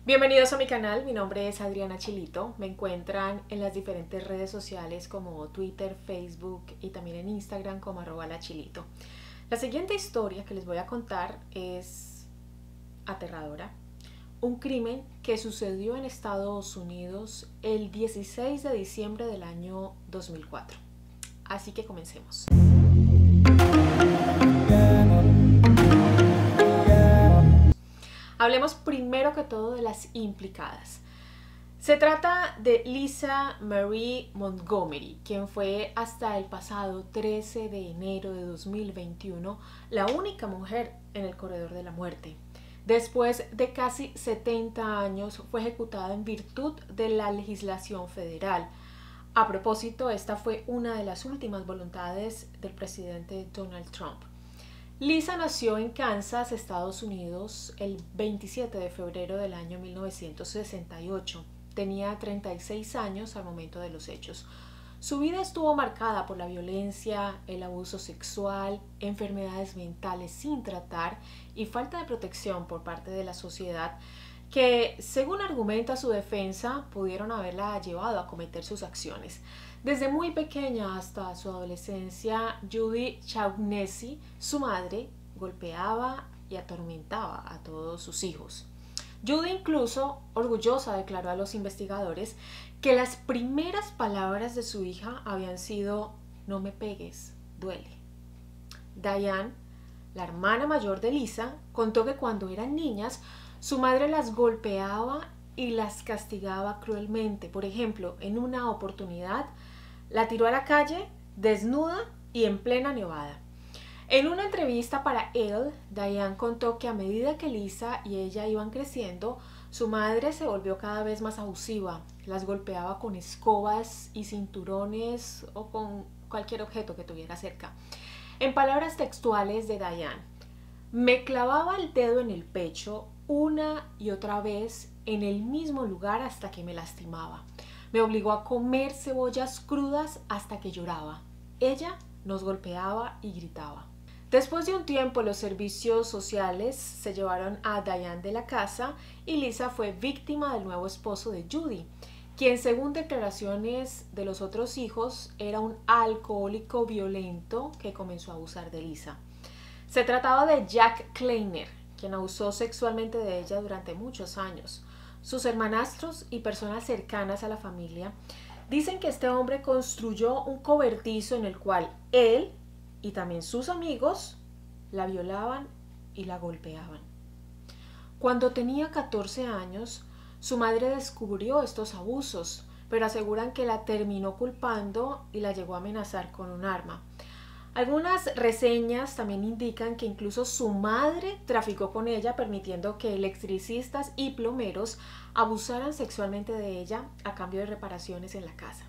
Bienvenidos a mi canal, mi nombre es Adriana Chilito. Me encuentran en las diferentes redes sociales como Twitter, Facebook y también en Instagram como @lachilito. La siguiente historia que les voy a contar es aterradora. Un crimen que sucedió en Estados Unidos el 16 de diciembre del año 2004. Así que comencemos. Hablemos primero que todo de las implicadas. Se trata de Lisa Marie Montgomery, quien fue hasta el pasado 13 de enero de 2021 la única mujer en el corredor de la muerte. Después de casi 70 años fue ejecutada en virtud de la legislación federal. A propósito, esta fue una de las últimas voluntades del presidente Donald Trump. Lisa nació en Kansas, Estados Unidos, el 27 de febrero del año 1968. Tenía 36 años al momento de los hechos. Su vida estuvo marcada por la violencia, el abuso sexual, enfermedades mentales sin tratar y falta de protección por parte de la sociedad que, según argumenta su defensa, pudieron haberla llevado a cometer sus acciones. Desde muy pequeña hasta su adolescencia, Judy Shaughnessy, su madre, golpeaba y atormentaba a todos sus hijos. Judy incluso, orgullosa, declaró a los investigadores que las primeras palabras de su hija habían sido "no me pegues, duele". Diane, la hermana mayor de Lisa, contó que cuando eran niñas, su madre las golpeaba y las castigaba cruelmente. Por ejemplo, en una oportunidad, la tiró a la calle desnuda y en plena nevada. En una entrevista para Elle, Diane contó que a medida que Lisa y ella iban creciendo, su madre se volvió cada vez más abusiva. Las golpeaba con escobas y cinturones o con cualquier objeto que tuviera cerca. En palabras textuales de Diane, me clavaba el dedo en el pecho una y otra vez en el mismo lugar hasta que me lastimaba. Me obligó a comer cebollas crudas hasta que lloraba. Ella nos golpeaba y gritaba. Después de un tiempo, los servicios sociales se llevaron a Diane de la casa y Lisa fue víctima del nuevo esposo de Judy, quien, según declaraciones de los otros hijos, era un alcohólico violento que comenzó a abusar de Lisa. Se trataba de Jack Kleiner, quien abusó sexualmente de ella durante muchos años. Sus hermanastros y personas cercanas a la familia dicen que este hombre construyó un cobertizo en el cual él y también sus amigos la violaban y la golpeaban. Cuando tenía 14 años, su madre descubrió estos abusos, pero aseguran que la terminó culpando y la llegó a amenazar con un arma. Algunas reseñas también indican que incluso su madre traficó con ella, permitiendo que electricistas y plomeros abusaran sexualmente de ella a cambio de reparaciones en la casa.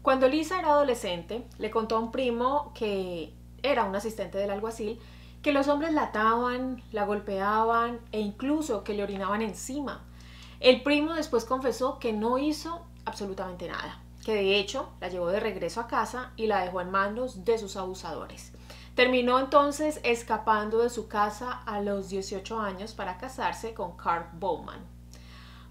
Cuando Lisa era adolescente, le contó a un primo, que era un asistente del alguacil, que los hombres la ataban, la golpeaban e incluso que le orinaban encima. El primo después confesó que no hizo absolutamente nada, que de hecho la llevó de regreso a casa y la dejó en manos de sus abusadores. Terminó entonces escapando de su casa a los 18 años para casarse con Carl Bowman.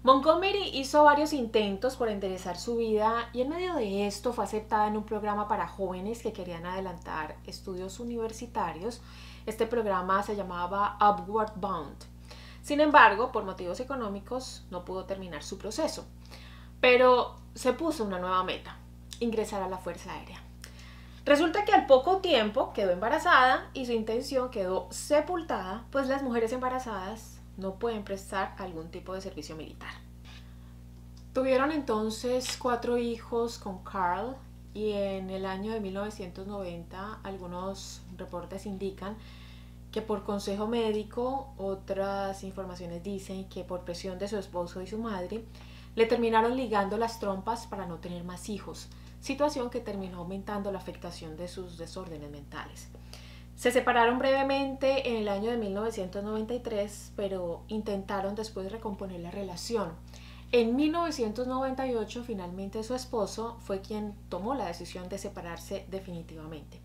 Montgomery hizo varios intentos por enderezar su vida y en medio de esto fue aceptada en un programa para jóvenes que querían adelantar estudios universitarios. Este programa se llamaba Upward Bound. Sin embargo, por motivos económicos no pudo terminar su proceso, pero se puso una nueva meta: ingresar a la Fuerza Aérea. Resulta que al poco tiempo quedó embarazada y su intención quedó sepultada, pues las mujeres embarazadas no pueden prestar algún tipo de servicio militar. Tuvieron entonces 4 hijos con Carl y en el año de 1990 algunos reportes indican que por consejo médico, otras informaciones dicen que por presión de su esposo y su madre, le terminaron ligando las trompas para no tener más hijos, situación que terminó aumentando la afectación de sus desórdenes mentales. Se separaron brevemente en el año de 1993, pero intentaron después recomponer la relación. En 1998, finalmente su esposo fue quien tomó la decisión de separarse definitivamente.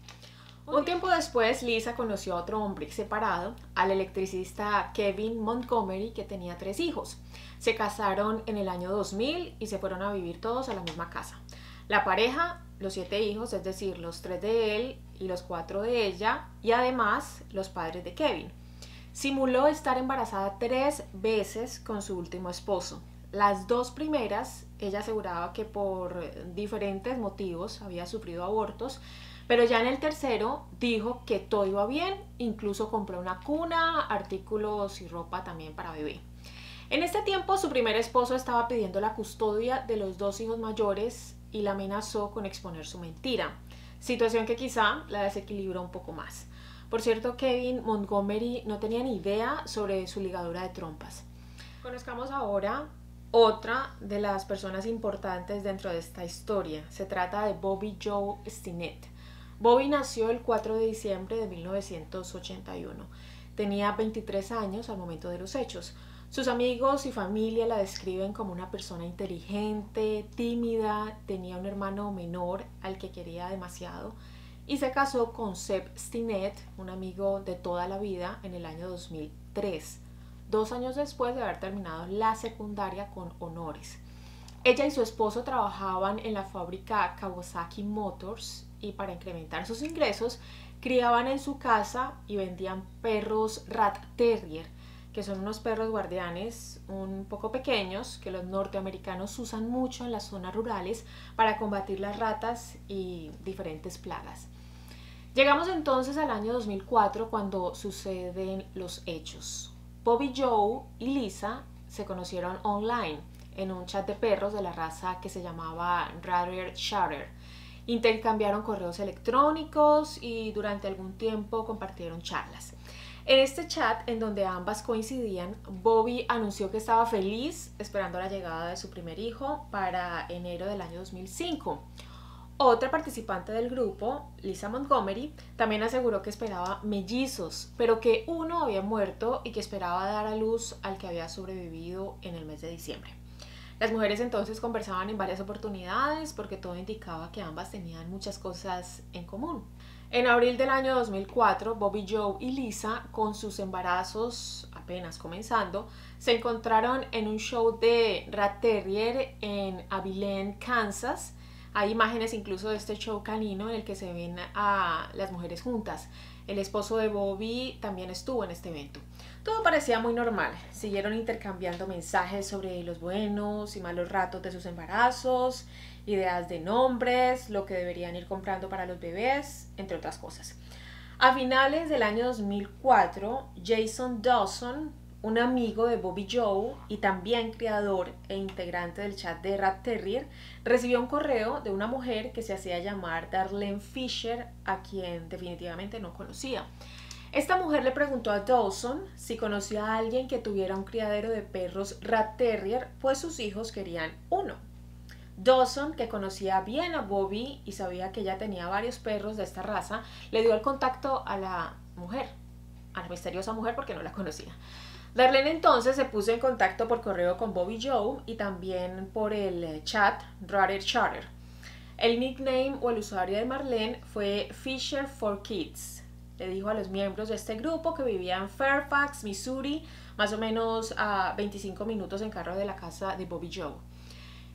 Un tiempo después, Lisa conoció a otro hombre separado, al electricista Kevin Montgomery, que tenía 3 hijos. Se casaron en el año 2000 y se fueron a vivir todos a la misma casa. La pareja, los 7 hijos, es decir, los 3 de él y los 4 de ella, y además los padres de Kevin. Simuló estar embarazada 3 veces con su último esposo. Las 2 primeras, ella aseguraba que por diferentes motivos había sufrido abortos, pero ya en el tercero dijo que todo iba bien, incluso compró una cuna, artículos y ropa también para bebé. En este tiempo su primer esposo estaba pidiendo la custodia de los 2 hijos mayores y la amenazó con exponer su mentira, situación que quizá la desequilibró un poco más. Por cierto, Kevin Montgomery no tenía ni idea sobre su ligadura de trompas. Conozcamos ahora otra de las personas importantes dentro de esta historia. Se trata de Bobby Joe Stinnett. Bobby nació el 4 de diciembre de 1981. Tenía 23 años al momento de los hechos. Sus amigos y familia la describen como una persona inteligente, tímida, tenía un hermano menor al que quería demasiado y se casó con Seb Stinnett, un amigo de toda la vida, en el año 2003, 2 años después de haber terminado la secundaria con honores. Ella y su esposo trabajaban en la fábrica Kawasaki Motors y para incrementar sus ingresos criaban en su casa y vendían perros Rat Terrier, que son unos perros guardianes un poco pequeños que los norteamericanos usan mucho en las zonas rurales para combatir las ratas y diferentes plagas. Llegamos entonces al año 2004 cuando suceden los hechos. Bobby Joe y Lisa se conocieron online en un chat de perros de la raza que se llamaba Ratter Shatter. Intercambiaron correos electrónicos y durante algún tiempo compartieron charlas. En este chat, en donde ambas coincidían, Bobby anunció que estaba feliz esperando la llegada de su primer hijo para enero del año 2005. Otra participante del grupo, Lisa Montgomery, también aseguró que esperaba mellizos, pero que uno había muerto y que esperaba dar a luz al que había sobrevivido en el mes de diciembre. Las mujeres entonces conversaban en varias oportunidades porque todo indicaba que ambas tenían muchas cosas en común. En abril del año 2004, Bobby Joe y Lisa, con sus embarazos apenas comenzando, se encontraron en un show de Rat Terrier en Abilene, Kansas. Hay imágenes incluso de este show canino en el que se ven a las mujeres juntas. El esposo de Bobby también estuvo en este evento. Todo parecía muy normal. Siguieron intercambiando mensajes sobre los buenos y malos ratos de sus embarazos, ideas de nombres, lo que deberían ir comprando para los bebés, entre otras cosas. A finales del año 2004, Jason Dawson, un amigo de Bobby Joe y también creador e integrante del chat de Rat Terrier, recibió un correo de una mujer que se hacía llamar Darlene Fisher, a quien definitivamente no conocía. Esta mujer le preguntó a Dawson si conocía a alguien que tuviera un criadero de perros Rat Terrier, pues sus hijos querían uno. Dawson, que conocía bien a Bobby y sabía que ella tenía varios perros de esta raza, le dio el contacto a la mujer, a la misteriosa mujer, porque no la conocía. Darlene entonces se puso en contacto por correo con Bobby Joe y también por el chat Ratter Shatter. El nickname o el usuario de Marlene fue Fisher for Kids. Le dijo a los miembros de este grupo que vivía en Fairfax, Missouri, más o menos a 25 minutos en carro de la casa de Bobby Joe.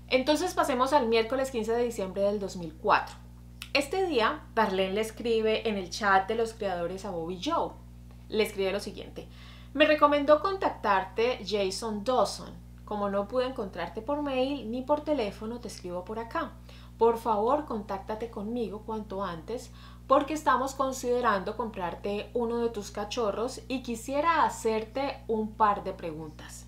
Entonces pasemos al miércoles 15 de diciembre del 2004. Este día, Darlene le escribe en el chat de los creadores a Bobby Joe. Le escribe lo siguiente: me recomendó contactarte Jason Dawson. Como no pude encontrarte por mail ni por teléfono, te escribo por acá. Por favor, contáctate conmigo cuanto antes porque estamos considerando comprarte uno de tus cachorros y quisiera hacerte un par de preguntas.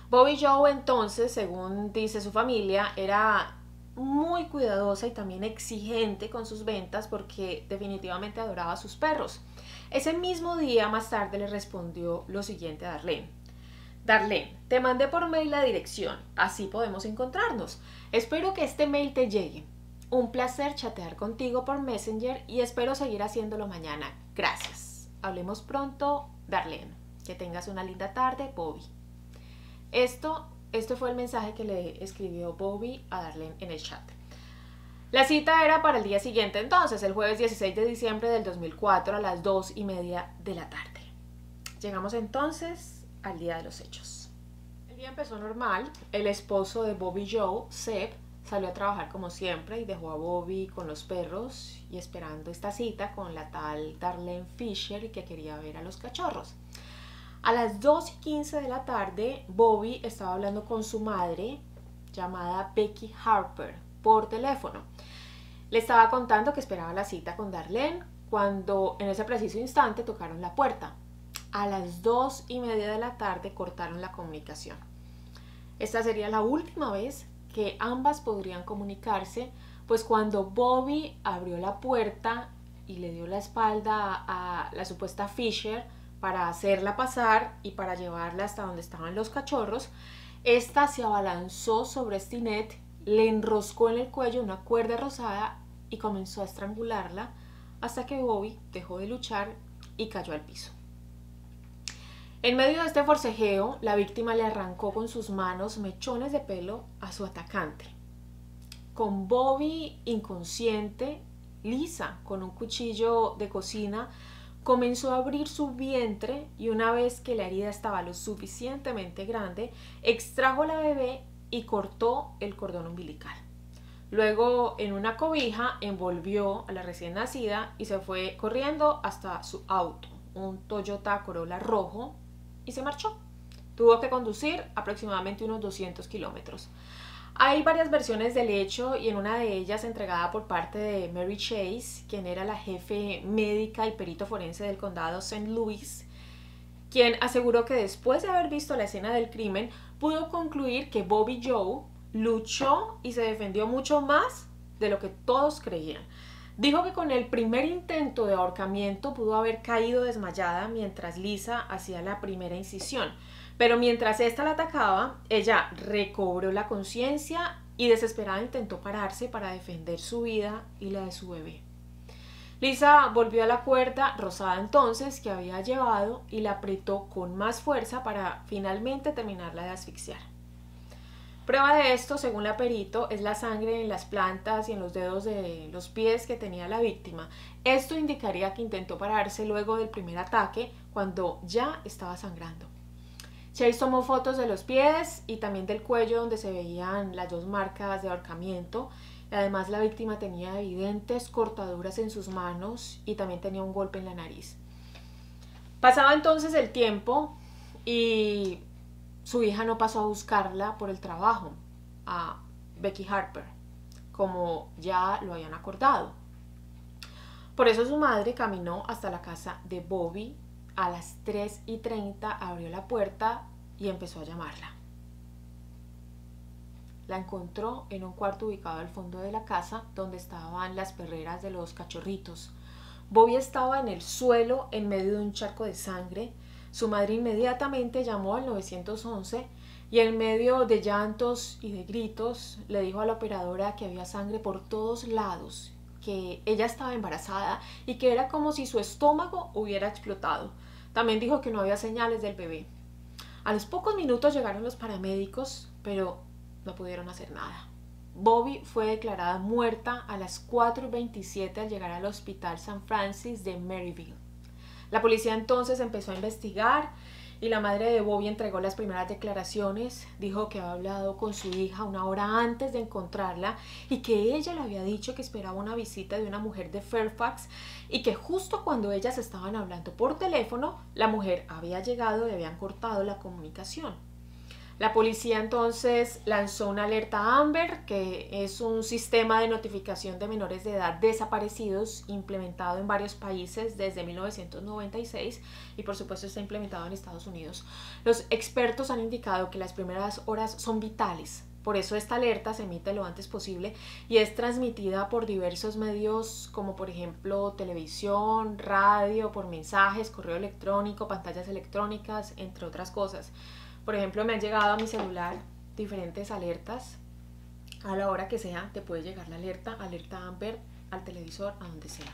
Bobby Joe entonces, según dice su familia, era muy cuidadosa y también exigente con sus ventas porque definitivamente adoraba a sus perros. Ese mismo día más tarde le respondió lo siguiente a Darlene: Darlene, te mandé por mail la dirección, así podemos encontrarnos. Espero que este mail te llegue. Un placer chatear contigo por Messenger y espero seguir haciéndolo mañana. Gracias. Hablemos pronto, Darlene. Que tengas una linda tarde, Bobby. Esto fue el mensaje que le escribió Bobby a Darlene en el chat. La cita era para el día siguiente entonces, el jueves 16 de diciembre del 2004 a las 2:30 de la tarde. Llegamos entonces al día de los hechos. El día empezó normal. El esposo de Bobby Joe, Seb, salió a trabajar como siempre y dejó a Bobby con los perros y esperando esta cita con la tal Darlene Fisher que quería ver a los cachorros. A las 2:15 de la tarde, Bobby estaba hablando con su madre, llamada Becky Harper, por teléfono. Le estaba contando que esperaba la cita con Darlene cuando en ese preciso instante tocaron la puerta. A las 2:30 de la tarde cortaron la comunicación. Esta sería la última vez que ambas podrían comunicarse, pues cuando Bobby abrió la puerta y le dio la espalda a la supuesta Fisher para hacerla pasar y para llevarla hasta donde estaban los cachorros, esta se abalanzó sobre Stinnett, le enroscó en el cuello una cuerda rosada y comenzó a estrangularla hasta que Bobby dejó de luchar y cayó al piso. En medio de este forcejeo, la víctima le arrancó con sus manos mechones de pelo a su atacante. Con Bobby inconsciente, Lisa, con un cuchillo de cocina, comenzó a abrir su vientre y una vez que la herida estaba lo suficientemente grande, extrajo a la bebé y cortó el cordón umbilical. Luego, en una cobija, envolvió a la recién nacida y se fue corriendo hasta su auto, un Toyota Corolla rojo, y se marchó. Tuvo que conducir aproximadamente unos 200 kilómetros. Hay varias versiones del hecho y en una de ellas entregada por parte de Mary Chase, quien era la jefe médica y perito forense del condado St. Louis, quien aseguró que después de haber visto la escena del crimen, pudo concluir que Bobby Joe luchó y se defendió mucho más de lo que todos creían. Dijo que con el primer intento de ahorcamiento pudo haber caído desmayada mientras Lisa hacía la primera incisión, pero mientras ésta la atacaba, ella recobró la conciencia y desesperada intentó pararse para defender su vida y la de su bebé. Lisa volvió a la cuerda rosada entonces que había llevado y la apretó con más fuerza para finalmente terminarla de asfixiar. Prueba de esto, según la perito, es la sangre en las plantas y en los dedos de los pies que tenía la víctima. Esto indicaría que intentó pararse luego del primer ataque, cuando ya estaba sangrando. Chase tomó fotos de los pies y también del cuello donde se veían las dos marcas de ahorcamiento. Además, la víctima tenía evidentes cortaduras en sus manos y también tenía un golpe en la nariz. Pasaba entonces el tiempo y su hija no pasó a buscarla por el trabajo, a Becky Harper, como ya lo habían acordado. Por eso su madre caminó hasta la casa de Bobby. A las 3:30 abrió la puerta y empezó a llamarla. La encontró en un cuarto ubicado al fondo de la casa donde estaban las perreras de los cachorritos. Bobby estaba en el suelo en medio de un charco de sangre. Su madre inmediatamente llamó al 911 y en medio de llantos y de gritos le dijo a la operadora que había sangre por todos lados, que ella estaba embarazada y que era como si su estómago hubiera explotado. También dijo que no había señales del bebé. A los pocos minutos llegaron los paramédicos, pero no pudieron hacer nada. Bobby fue declarada muerta a las 4:27 al llegar al hospital San Francis de Maryville. La policía entonces empezó a investigar y la madre de Bobby entregó las primeras declaraciones. Dijo que había hablado con su hija una hora antes de encontrarla y que ella le había dicho que esperaba una visita de una mujer de Fairfax y que justo cuando ellas estaban hablando por teléfono, la mujer había llegado y habían cortado la comunicación. La policía entonces lanzó una alerta Amber, que es un sistema de notificación de menores de edad desaparecidos implementado en varios países desde 1996 y por supuesto está implementado en Estados Unidos. Los expertos han indicado que las primeras horas son vitales. Por eso esta alerta se emite lo antes posible y es transmitida por diversos medios como por ejemplo televisión, radio, por mensajes, correo electrónico, pantallas electrónicas, entre otras cosas. Por ejemplo, me han llegado a mi celular diferentes alertas. A la hora que sea, te puede llegar la alerta Amber, al televisor, a donde sea.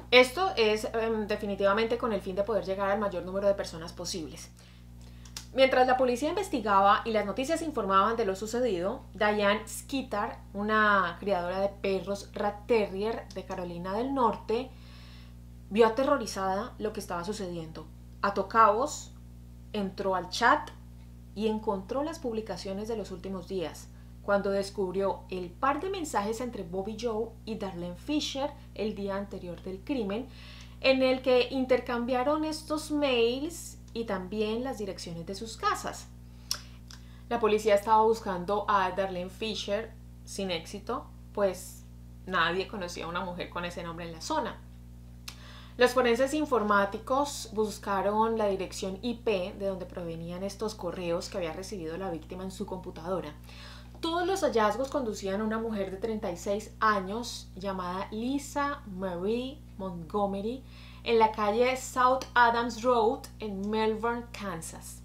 Esto es definitivamente con el fin de poder llegar al mayor número de personas posibles. Mientras la policía investigaba y las noticias informaban de lo sucedido, Diane Skeeter, una criadora de perros Rat Terrier de Carolina del Norte, vio aterrorizada lo que estaba sucediendo. Ató cabos, entró al chat y encontró las publicaciones de los últimos días, cuando descubrió el par de mensajes entre Bobby Joe y Darlene Fisher el día anterior del crimen, en el que intercambiaron estos mails y también las direcciones de sus casas. La policía estaba buscando a Darlene Fisher sin éxito, pues nadie conocía a una mujer con ese nombre en la zona. Los forenses informáticos buscaron la dirección IP de donde provenían estos correos que había recibido la víctima en su computadora. Todos los hallazgos conducían a una mujer de 36 años llamada Lisa Marie Montgomery en la calle South Adams Road en Melbourne, Kansas.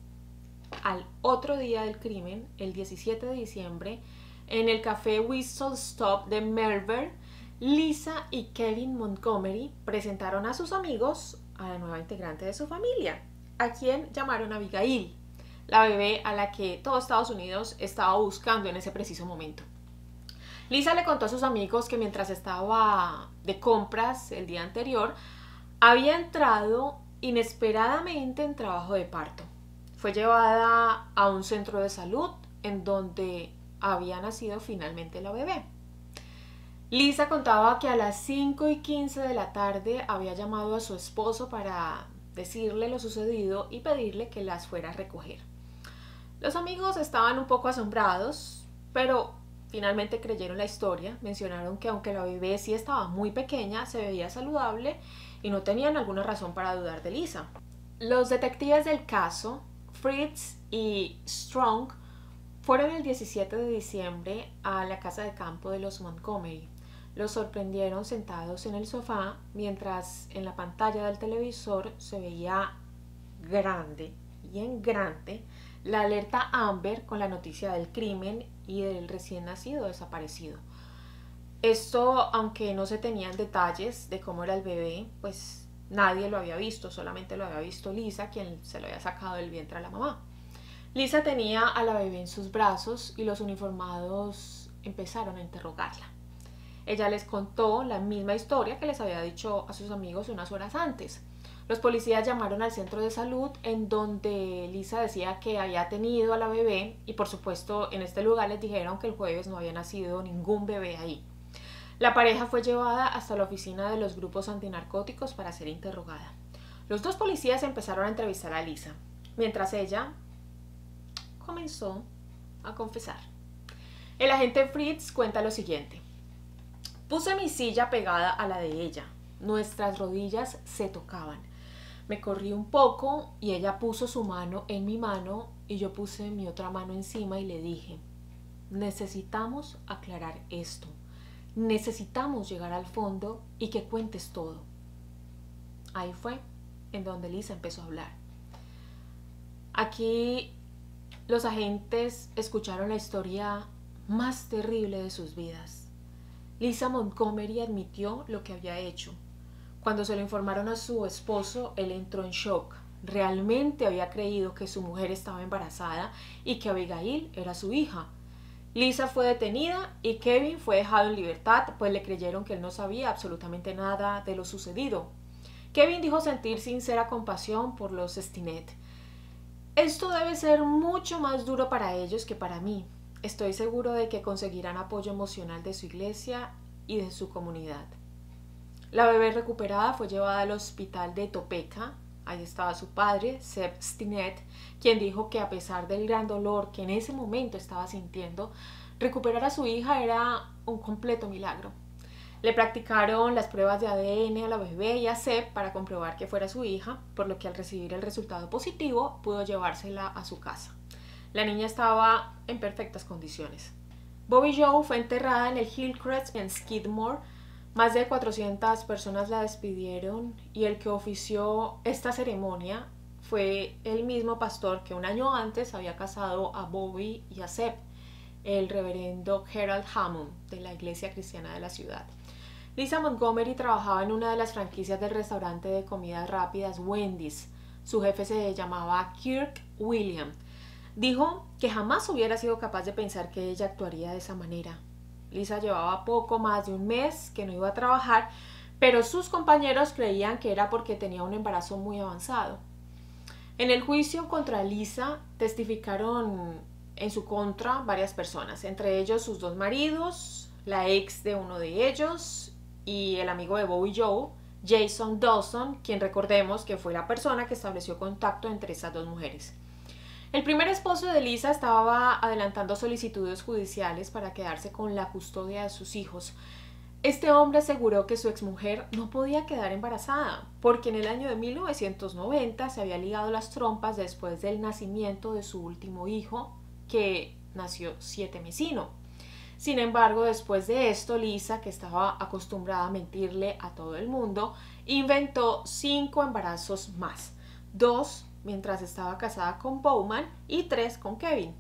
Al otro día del crimen, el 17 de diciembre, en el café Whistle Stop de Melbourne, Lisa y Kevin Montgomery presentaron a sus amigos a la nueva integrante de su familia, a quien llamaron Abigail, la bebé a la que todo Estados Unidos estaba buscando en ese preciso momento. Lisa le contó a sus amigos que mientras estaba de compras el día anterior, había entrado inesperadamente en trabajo de parto. Fue llevada a un centro de salud en donde había nacido finalmente la bebé. Lisa contaba que a las 5:15 de la tarde había llamado a su esposo para decirle lo sucedido y pedirle que las fuera a recoger. Los amigos estaban un poco asombrados, pero finalmente creyeron la historia. Mencionaron que aunque la bebé sí estaba muy pequeña, se veía saludable y no tenían alguna razón para dudar de Lisa. Los detectives del caso, Fritz y Strong, fueron el 17 de diciembre a la casa de campo de los Montgomery. Los sorprendieron sentados en el sofá mientras en la pantalla del televisor se veía grande, bien grande, la alerta Amber con la noticia del crimen y del recién nacido desaparecido. Esto, aunque no se tenían detalles de cómo era el bebé, pues nadie lo había visto, solamente lo había visto Lisa, quien se lo había sacado del vientre a la mamá. Lisa tenía a la bebé en sus brazos y los uniformados empezaron a interrogarla. Ella les contó la misma historia que les había dicho a sus amigos unas horas antes. Los policías llamaron al centro de salud en donde Lisa decía que había tenido a la bebé y por supuesto en este lugar les dijeron que el jueves no había nacido ningún bebé ahí. La pareja fue llevada hasta la oficina de los grupos antinarcóticos para ser interrogada. Los dos policías empezaron a entrevistar a Lisa, mientras ella comenzó a confesar. El agente Fritz cuenta lo siguiente. Puse mi silla pegada a la de ella. Nuestras rodillas se tocaban. Me corrí un poco y ella puso su mano en mi mano y yo puse mi otra mano encima y le dije, necesitamos aclarar esto. Necesitamos llegar al fondo y que cuentes todo. Ahí fue en donde Lisa empezó a hablar. Aquí los agentes escucharon la historia más terrible de sus vidas. Lisa Montgomery admitió lo que había hecho. Cuando se lo informaron a su esposo, él entró en shock. Realmente había creído que su mujer estaba embarazada y que Abigail era su hija. Lisa fue detenida y Kevin fue dejado en libertad, pues le creyeron que él no sabía absolutamente nada de lo sucedido. Kevin dijo sentir sincera compasión por los Stinnett. Esto debe ser mucho más duro para ellos que para mí. Estoy seguro de que conseguirán apoyo emocional de su iglesia y de su comunidad. La bebé recuperada fue llevada al hospital de Topeka. Ahí estaba su padre, Seb Stinnett, quien dijo que a pesar del gran dolor que en ese momento estaba sintiendo, recuperar a su hija era un completo milagro. Le practicaron las pruebas de ADN a la bebé y a Seb para comprobar que fuera su hija, por lo que al recibir el resultado positivo pudo llevársela a su casa. La niña estaba en perfectas condiciones. Bobby Joe fue enterrada en el Hillcrest en Skidmore. Más de 400 personas la despidieron y el que ofició esta ceremonia fue el mismo pastor que un año antes había casado a Bobby y a Seb, el reverendo Gerald Hammond de la iglesia cristiana de la ciudad. Lisa Montgomery trabajaba en una de las franquicias del restaurante de comidas rápidas Wendy's. su jefe se llamaba Kirk William, dijo que jamás hubiera sido capaz de pensar que ella actuaría de esa manera. Lisa llevaba poco más de un mes que no iba a trabajar, pero sus compañeros creían que era porque tenía un embarazo muy avanzado. En el juicio contra Lisa testificaron en su contra varias personas, entre ellos sus dos maridos, la ex de uno de ellos y el amigo de Bobby Joe, Jason Dawson, quien recordemos que fue la persona que estableció contacto entre esas dos mujeres. El primer esposo de Lisa estaba adelantando solicitudes judiciales para quedarse con la custodia de sus hijos. Este hombre aseguró que su exmujer no podía quedar embarazada porque en el año de 1990 se había ligado las trompas después del nacimiento de su último hijo, que nació sietemesino. Sin embargo, después de esto, Lisa, que estaba acostumbrada a mentirle a todo el mundo, inventó 5 embarazos más, 2 mientras estaba casada con Bowman y 3 con Kevin.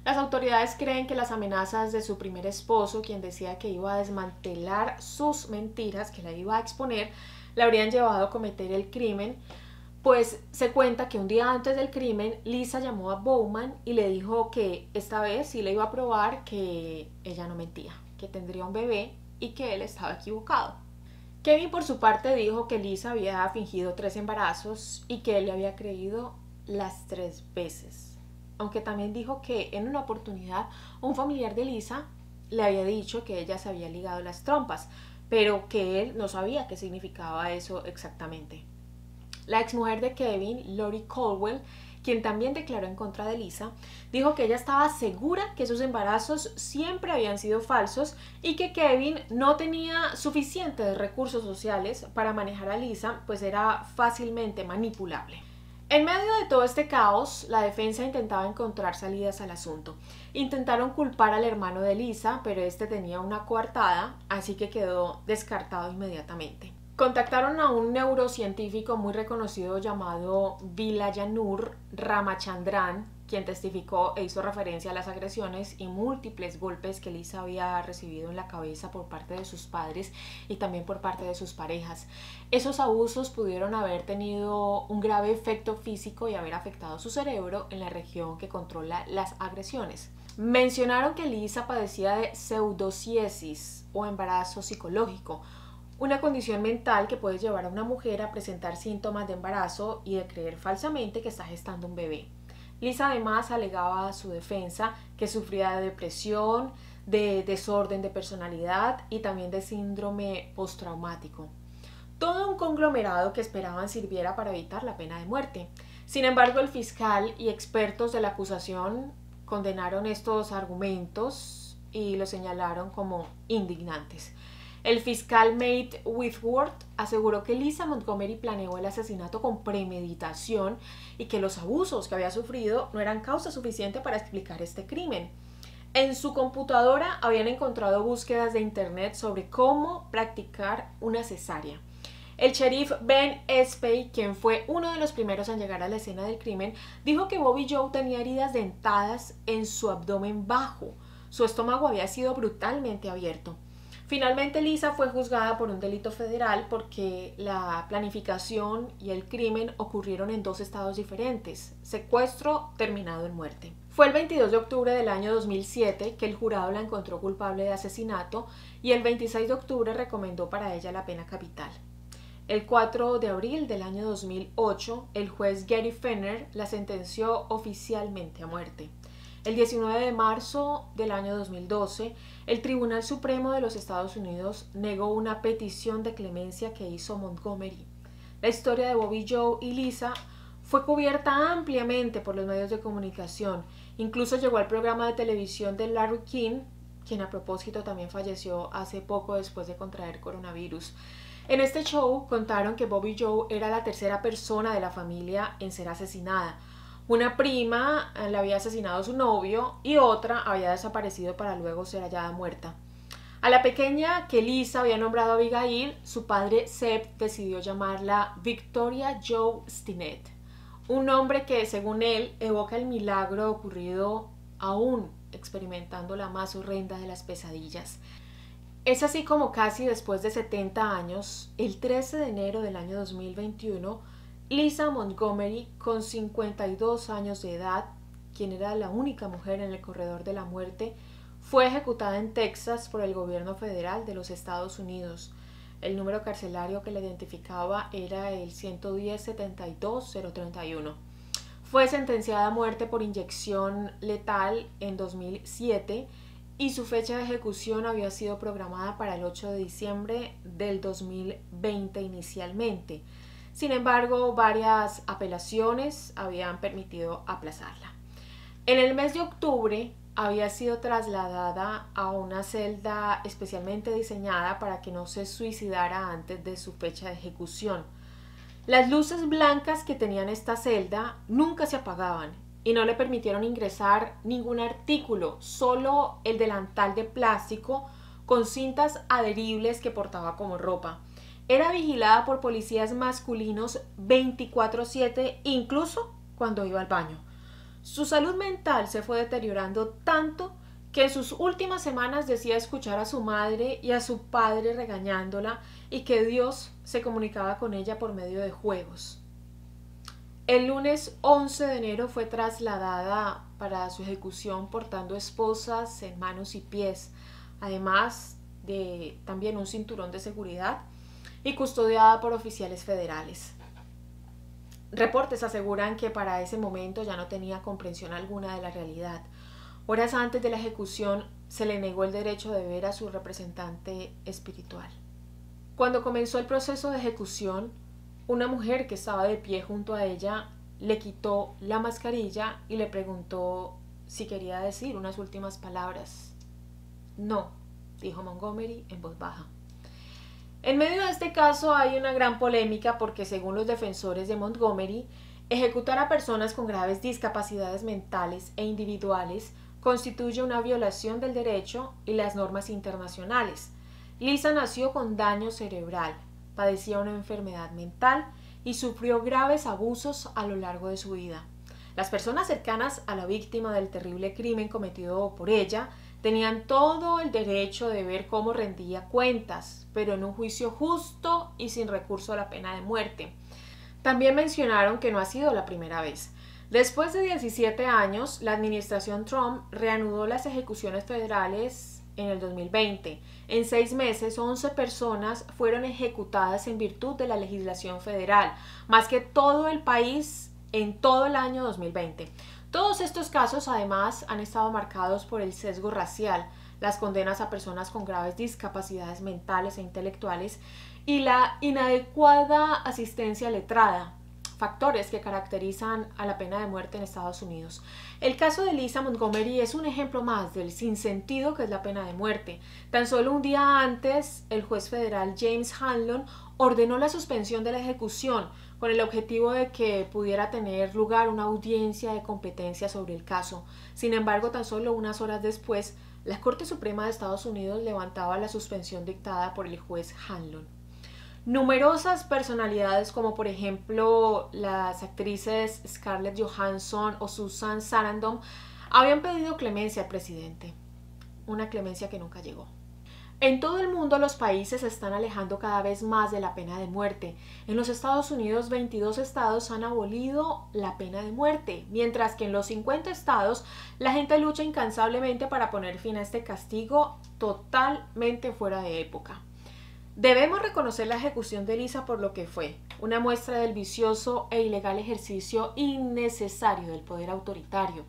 Las autoridades creen que las amenazas de su primer esposo, quien decía que iba a desmantelar sus mentiras, que la iba a exponer, la habrían llevado a cometer el crimen, pues se cuenta que un día antes del crimen, Lisa llamó a Bowman y le dijo que esta vez sí le iba a probar que ella no mentía, que tendría un bebé y que él estaba equivocado. Kevin por su parte dijo que Lisa había fingido 3 embarazos y que él le había creído las 3 veces. Aunque también dijo que en una oportunidad un familiar de Lisa le había dicho que ella se había ligado las trompas, pero que él no sabía qué significaba eso exactamente. La exmujer de Kevin, Lori Caldwell, quien también declaró en contra de Lisa, dijo que ella estaba segura que sus embarazos siempre habían sido falsos y que Kevin no tenía suficientes recursos sociales para manejar a Lisa, pues era fácilmente manipulable. En medio de todo este caos, la defensa intentaba encontrar salidas al asunto. Intentaron culpar al hermano de Lisa, pero este tenía una coartada, así que quedó descartado inmediatamente. Contactaron a un neurocientífico muy reconocido llamado Vilayanur Ramachandran, quien testificó e hizo referencia a las agresiones y múltiples golpes que Lisa había recibido en la cabeza por parte de sus padres y también por parte de sus parejas. Esos abusos pudieron haber tenido un grave efecto físico y haber afectado su cerebro en la región que controla las agresiones. Mencionaron que Lisa padecía de pseudociesis o embarazo psicológico, una condición mental que puede llevar a una mujer a presentar síntomas de embarazo y de creer falsamente que está gestando un bebé. Lisa además alegaba a su defensa que sufría de depresión, de desorden de personalidad y también de síndrome postraumático. Todo un conglomerado que esperaban sirviera para evitar la pena de muerte. Sin embargo, el fiscal y expertos de la acusación condenaron estos argumentos y los señalaron como indignantes. El fiscal Mate Whitworth aseguró que Lisa Montgomery planeó el asesinato con premeditación y que los abusos que había sufrido no eran causa suficiente para explicar este crimen. En su computadora habían encontrado búsquedas de internet sobre cómo practicar una cesárea. El sheriff Ben Espey, quien fue uno de los primeros en llegar a la escena del crimen, dijo que Bobby Joe tenía heridas dentadas en su abdomen bajo. Su estómago había sido brutalmente abierto. Finalmente, Lisa fue juzgada por un delito federal porque la planificación y el crimen ocurrieron en 2 estados diferentes, secuestro terminado en muerte. Fue el 22 de octubre del año 2007 que el jurado la encontró culpable de asesinato y el 26 de octubre recomendó para ella la pena capital. El 4 de abril del año 2008, el juez Gary Fenner la sentenció oficialmente a muerte. El 19 de marzo del año 2012, el Tribunal Supremo de los Estados Unidos negó una petición de clemencia que hizo Montgomery. La historia de Bobby Joe y Lisa fue cubierta ampliamente por los medios de comunicación. Incluso llegó al programa de televisión de Larry King, quien a propósito también falleció hace poco después de contraer coronavirus. En este show contaron que Bobby Joe era la tercera persona de la familia en ser asesinada. Una prima le había asesinado a su novio y otra había desaparecido para luego ser hallada muerta. A la pequeña que Lisa había nombrado Abigail, su padre Seb decidió llamarla Victoria Joe Stinnett, un nombre que, según él, evoca el milagro ocurrido aún experimentando la más horrenda de las pesadillas. Es así como casi después de 70 años, el 13 de enero del año 2021, Lisa Montgomery, con 52 años de edad, quien era la única mujer en el corredor de la muerte, fue ejecutada en Texas por el gobierno federal de los Estados Unidos. El número carcelario que la identificaba era el 110-72031. Fue sentenciada a muerte por inyección letal en 2007 y su fecha de ejecución había sido programada para el 8 de diciembre del 2020 inicialmente. Sin embargo, varias apelaciones habían permitido aplazarla. En el mes de octubre había sido trasladada a una celda especialmente diseñada para que no se suicidara antes de su fecha de ejecución. Las luces blancas que tenían esta celda nunca se apagaban y no le permitieron ingresar ningún artículo, solo el delantal de plástico con cintas adheribles que portaba como ropa. Era vigilada por policías masculinos 24/7, incluso cuando iba al baño. Su salud mental se fue deteriorando tanto que en sus últimas semanas decía escuchar a su madre y a su padre regañándola y que Dios se comunicaba con ella por medio de juegos. El lunes 11 de enero fue trasladada para su ejecución portando esposas en manos y pies, además de también un cinturón de seguridad, y custodiada por oficiales federales. Reportes aseguran que para ese momento ya no tenía comprensión alguna de la realidad. Horas antes de la ejecución se le negó el derecho de ver a su representante espiritual. Cuando comenzó el proceso de ejecución, una mujer que estaba de pie junto a ella le quitó la mascarilla y le preguntó si quería decir unas últimas palabras. No, dijo Montgomery en voz baja. En medio de este caso hay una gran polémica porque, según los defensores de Montgomery, ejecutar a personas con graves discapacidades mentales e individuales constituye una violación del derecho y las normas internacionales. Lisa nació con daño cerebral, padecía una enfermedad mental y sufrió graves abusos a lo largo de su vida. Las personas cercanas a la víctima del terrible crimen cometido por ella tenían todo el derecho de ver cómo rendía cuentas, pero en un juicio justo y sin recurso a la pena de muerte. También mencionaron que no ha sido la primera vez. Después de 17 años, la administración Trump reanudó las ejecuciones federales en el 2020. En 6 meses, 11 personas fueron ejecutadas en virtud de la legislación federal, más que todo el país en todo el año 2020. Todos estos casos, además, han estado marcados por el sesgo racial, las condenas a personas con graves discapacidades mentales e intelectuales y la inadecuada asistencia letrada, factores que caracterizan a la pena de muerte en Estados Unidos. El caso de Lisa Montgomery es un ejemplo más del sinsentido que es la pena de muerte. Tan solo un día antes, el juez federal James Hanlon ordenó la suspensión de la ejecución con el objetivo de que pudiera tener lugar una audiencia de competencia sobre el caso. Sin embargo, tan solo unas horas después, la Corte Suprema de Estados Unidos levantaba la suspensión dictada por el juez Hanlon. Numerosas personalidades, como por ejemplo las actrices Scarlett Johansson o Susan Sarandon, habían pedido clemencia al presidente, una clemencia que nunca llegó. En todo el mundo los países se están alejando cada vez más de la pena de muerte. En los Estados Unidos, 22 estados han abolido la pena de muerte, mientras que en los 50 estados la gente lucha incansablemente para poner fin a este castigo totalmente fuera de época. Debemos reconocer la ejecución de Lisa por lo que fue, una muestra del vicioso e ilegal ejercicio innecesario del poder autoritario.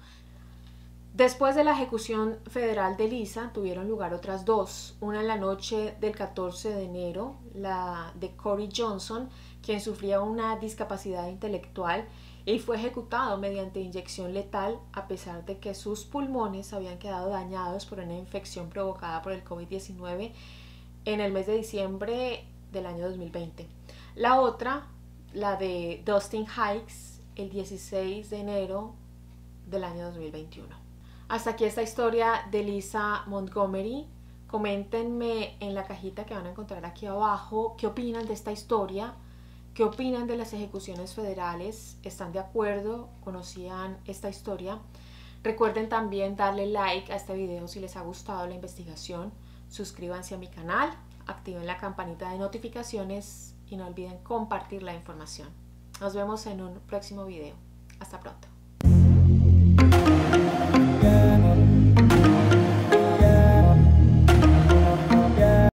Después de la ejecución federal de Lisa, tuvieron lugar otras dos, una en la noche del 14 de enero, la de Corey Johnson, quien sufría una discapacidad intelectual y fue ejecutado mediante inyección letal a pesar de que sus pulmones habían quedado dañados por una infección provocada por el COVID-19 en el mes de diciembre del año 2020. La otra, la de Dustin Hikes, el 16 de enero del año 2021. Hasta aquí esta historia de Lisa Montgomery. Coméntenme en la cajita que van a encontrar aquí abajo qué opinan de esta historia, qué opinan de las ejecuciones federales, ¿están de acuerdo? ¿Conocían esta historia? Recuerden también darle like a este video si les ha gustado la investigación, suscríbanse a mi canal, activen la campanita de notificaciones y no olviden compartir la información. Nos vemos en un próximo video. Hasta pronto.